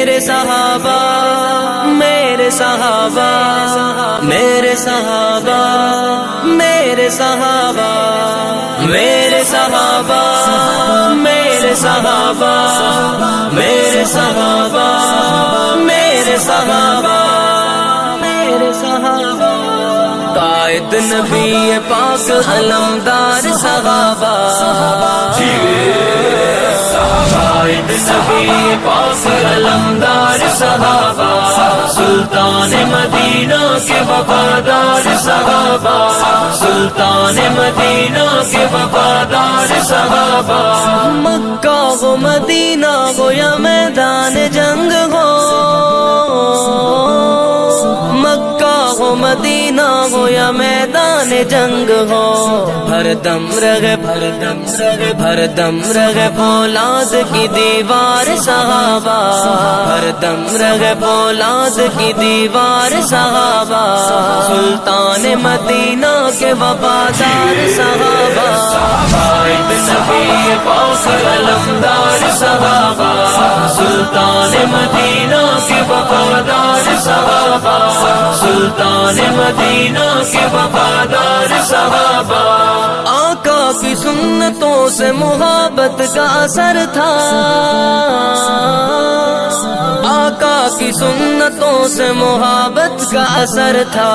صحابہ میرے صحابہ میرے صحابہ میرے صحابہ میرے صحابہ میرے صحابہ میرے صحابہ میرے صحابہ میرے صحابہ قائد نبی پاک علمدار صحابہ قائد نبی پاک علمدار صحابہ سلطان مدینہ کے وفادار صحابہ سلطان مدینہ کے وفادار صحابہ مکہ ہو مدینہ ہو یا میدان جنگ ہو مکہ ہو مدینہ ہو یا میدان جنگ ہو ہر دم رہے ہر دم رہے فولاد کی دیوار صحابہ ہر دم رہے فولاد کی دیوار صحابہ سلطان مدینہ کے وفادار صحابہ قائد نبی پاک علمدار صحابہ سلطان مدینہ کے وفادار صحابہ سلطان مدینہ کے وفادار صحابہ آقا کی سنتوں سے محبت کا اثر تھا آقا کی سنتوں سے محبت کا اثر تھا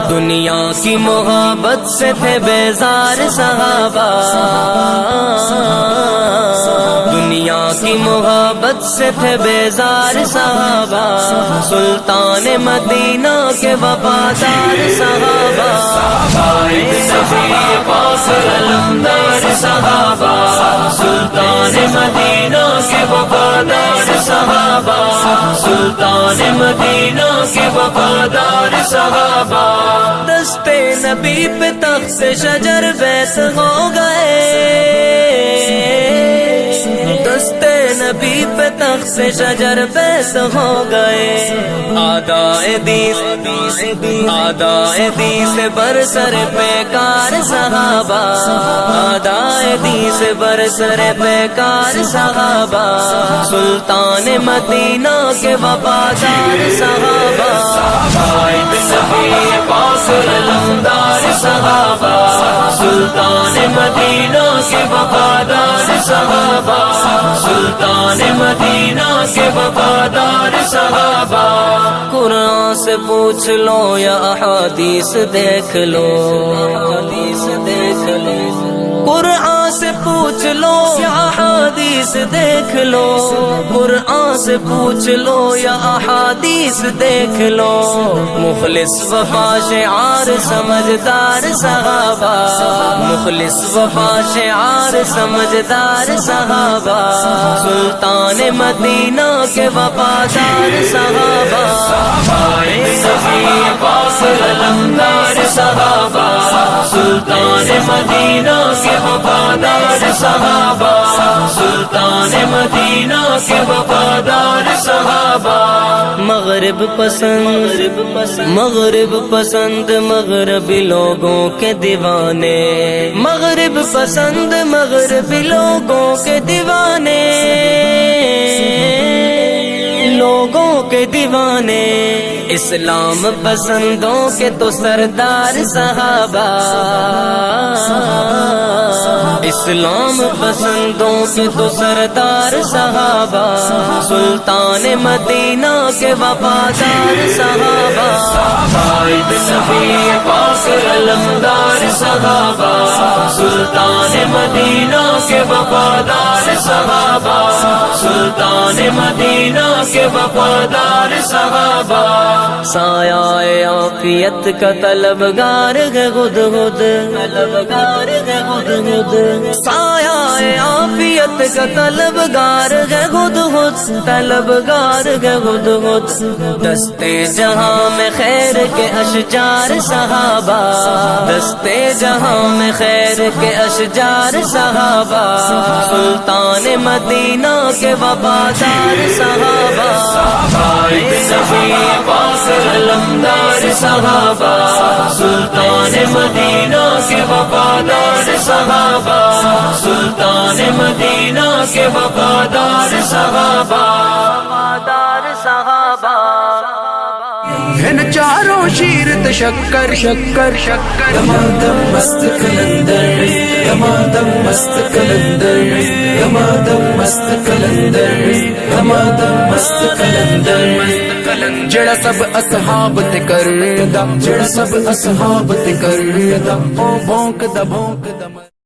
دنیا کی محبت سے تھے بیزار صحابہ دنیا کی محبت سے تھے بیزار صحابہ سلطان مدینہ کے وفادار صحابہ قائد نبی پاک علمدار صحابہ سلطان مدینہ کے وفادار صحابہ سلطان مدینہ کے وفادار صحابہ دستے نبی پہ تخت شجر بیت ہو گئے دستے نبی پہ تخت شجر بیت ہو گئے آدائے دین سے برسر پیکار صحابہ آدائے دین سے برسر پیکار صحابہ سلطان مدینہ کے وفادار صحابہ قائد نبی پاک علمدار صحابہ سلطان مدینہ کے وفادار صحابہ سلطان مدینہ کے وفادار صحابہ قرآن سے پوچھ لو یا احادیث دیکھ لو حدیث دیکھ لو قرآن سے پوچھ لو یا احادیث دیکھ لو قرآن سے پوچھ لو یا احادیث دیکھ لو مخلص وفا شعار سمجھدار صحابہ مخلص وفا شعار سمجھدار صحابہ سلطان مدینہ کے وفادار صحابہ قائد نبی پاک علمدار صحابہ سلطان مدینہ کے وفادار صحابہ سلطان مدینہ کے وفادار صحابہ مغرب پسند مغربی لوگوں کے دیوانے مغرب پسند مغربی لوگوں کے دیوانے لوگوں کے دیوانے اسلام پسندوں کے تو سردار صحابہ اسلام پسندوں کے تو سردار صحابہ سلطان مدینہ کے وفادار صحابہ قائد نبی پاک علمدار صحابہ سلطان مدینہ کے وفادار صحابہ سلطان مدینہ کے وفادار صحابہ سایہ عافیت کا طلبگار ہے خود طلبگار ہے خود سایہ عافیت کا طلبگار ہے خود طلبگار ہے خود دستے جہاں میں خیر کے اشجار صحابہ دستے جہاں میں خیر کے اشجار صحابہ سلطان مدینہ کے وفادار صحابہ قائد نبی پاک علمدار صحابہ سلطان مدینہ کے وفادار صحابہ سلطان مدینہ کے وفادار صحابہ ہن چاروں شیر تے شکر شکر شکر دمادم مست کلندر دمادم مست کلندر دمادم مست کلندر دمادم مست کلندر جڑا سب اصحاب تے کردا جڑا سب اصحاب تے کردا او بھونکدا